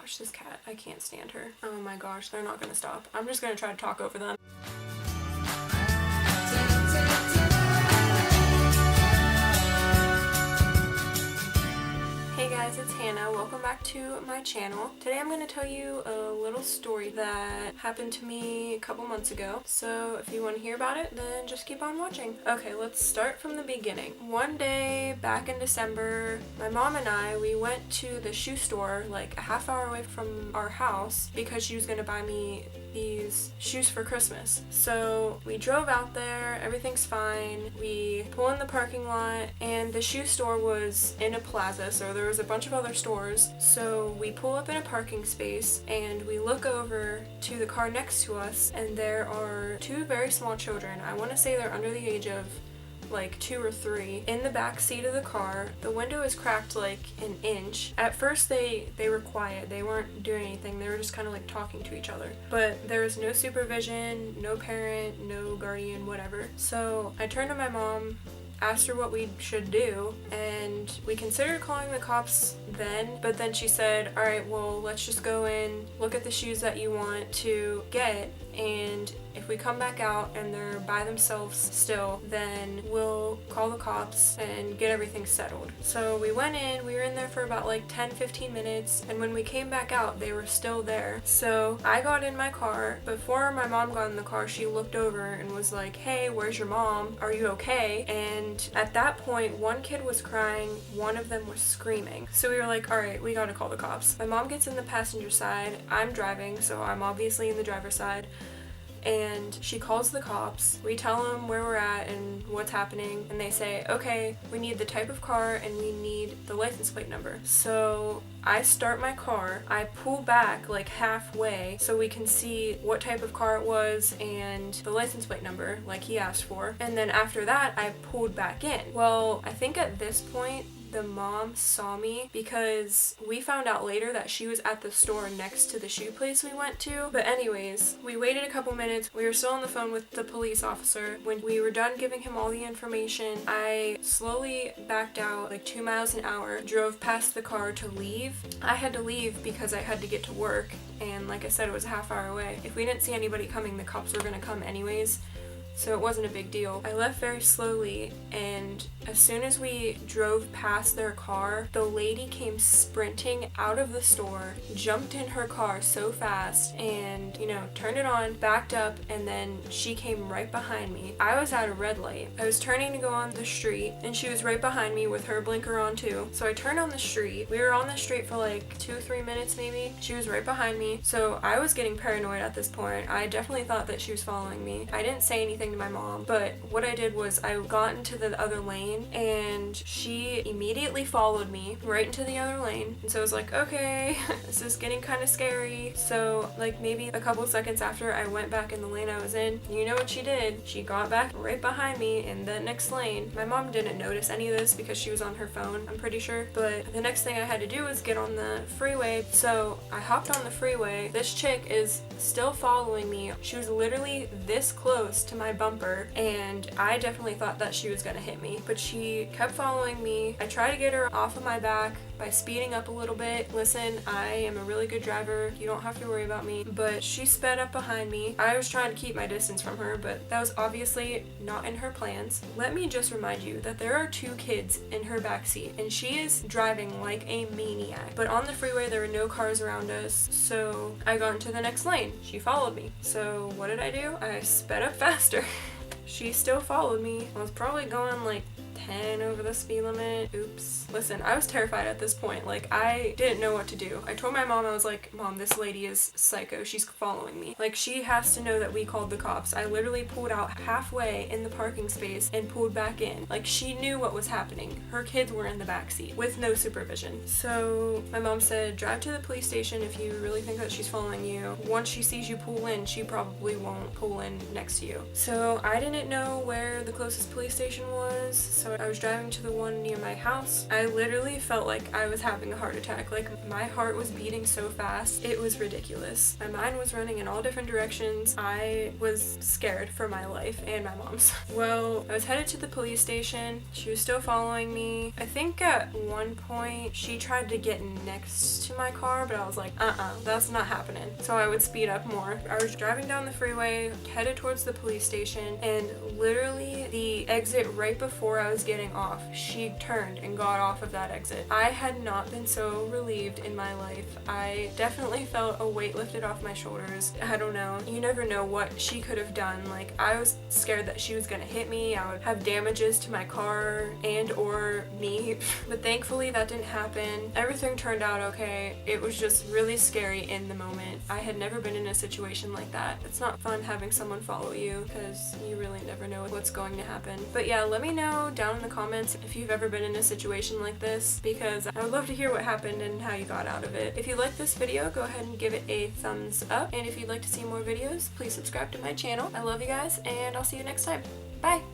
gosh, this cat, I can't stand her. Oh my gosh, they're not gonna stop. I'm just gonna try to talk over them. Hey guys, it's Hannah. Welcome back to my channel. Today I'm going to tell you a little story that happened to me a couple months ago. So if you want to hear about it, then just keep on watching. Okay, let's start from the beginning. One day back in December, my mom and we went to the shoe store like a half hour away from our house because she was going to buy me these shoes for Christmas. So we drove out there, everything's fine. We pull in the parking lot and the shoe store was in a plaza, so there was a bunch of other stores. So we pull up in a parking space and we look over to the car next to us and there are two very small children. I want to say they're under the age of like 2 or 3 in the back seat of the car. The window is cracked like an inch. At first they were quiet. They weren't doing anything. They were just kind of like talking to each other. But there was no supervision, no parent, no guardian, whatever. So I turned to my mom, asked her what we should do, and we considered calling the cops then, but then she said, all right, well, let's just go in, look at the shoes that you want to get, and if we come back out and they're by themselves still, then we'll call the cops and get everything settled. So we went in, we were in there for about like 10-15 minutes, and when we came back out, they were still there. So I got in my car. Before my mom got in the car, she looked over and was like, hey, where's your mom? Are you okay? And at that point, one kid was crying, one of them was screaming. So we were like, all right, we gotta call the cops. My mom gets in the passenger side, I'm driving, so I'm obviously in the driver's side. And she calls the cops. We tell them where we're at and what's happening, and they say, okay, we need the type of car and we need the license plate number. So I start my car, I pull back like halfway so we can see what type of car it was and the license plate number like he asked for, and then after that I pulled back in. Well, I think at this point the mom saw me because we found out later that she was at the store next to the shoe place we went to. But anyways, we waited a couple minutes. We were still on the phone with the police officer. When we were done giving him all the information, I slowly backed out like 2 miles an hour, drove past the car to leave. I had to leave because I had to get to work, and like I said, it was a half hour away. If we didn't see anybody coming, the cops were gonna come anyways. So it wasn't a big deal. I left very slowly, and as soon as we drove past their car, the lady came sprinting out of the store, jumped in her car so fast, and, turned it on, backed up, and then she came right behind me. I was at a red light. I was turning to go on the street, and she was right behind me with her blinker on too. So I turned on the street. We were on the street for like 2-3 minutes maybe. She was right behind me. So I was getting paranoid at this point. I definitely thought that she was following me. I didn't say anything to my mom, but what I did was I got into the other lane and she immediately followed me right into the other lane. And so I was like, okay, this is getting kind of scary. So like maybe a couple seconds after I went back in the lane I was in, you know what she did? She got back right behind me in the next lane. My mom didn't notice any of this because she was on her phone, I'm pretty sure. But the next thing I had to do was get on the freeway. So I hopped on the freeway. This chick is still following me. She was literally this close to my bumper, and I definitely thought that she was gonna hit me, but she kept following me. I tried to get her off of my back by speeding up a little bit. Listen, I am a really good driver. You don't have to worry about me. But she sped up behind me. I was trying to keep my distance from her, but that was obviously not in her plans. Let me just remind you that there are 2 kids in her backseat, and she is driving like a maniac. But on the freeway, there were no cars around us, so I got into the next lane. She followed me. So what did I do? I sped up faster. She still followed me. I was probably going like 10 over the speed limit. Oops. Listen, I was terrified at this point. Like, I didn't know what to do. I told my mom, I was like, Mom, this lady is psycho. She's following me. Like, she has to know that we called the cops. I literally pulled out halfway in the parking space and pulled back in. Like, she knew what was happening. Her kids were in the backseat with no supervision. So my mom said, drive to the police station if you really think that she's following you. Once she sees you pull in, she probably won't pull in next to you. So I didn't know where the closest police station was, so So I was driving to the one near my house. I literally felt like I was having a heart attack. Like, my heart was beating so fast. It was ridiculous. My mind was running in all different directions. I was scared for my life and my mom's. Well, I was headed to the police station. She was still following me. I think at one point she tried to get next to my car, but I was like, that's not happening. So I would speed up more. I was driving down the freeway, headed towards the police station, and literally the exit right before I was getting off, she turned and got off of that exit. I had not been so relieved in my life. I definitely felt a weight lifted off my shoulders. I don't know. You never know what she could have done. Like, I was scared that she was gonna hit me. I would have damages to my car and or me. But thankfully that didn't happen. Everything turned out okay. It was just really scary in the moment. I had never been in a situation like that. It's not fun having someone follow you because you really never know what's going to happen. But yeah, let me know down in the comments if you've ever been in a situation like this, because I would love to hear what happened and how you got out of it. If you like this video, go ahead and give it a thumbs up. And if you'd like to see more videos, please subscribe to my channel. I love you guys, and I'll see you next time. Bye!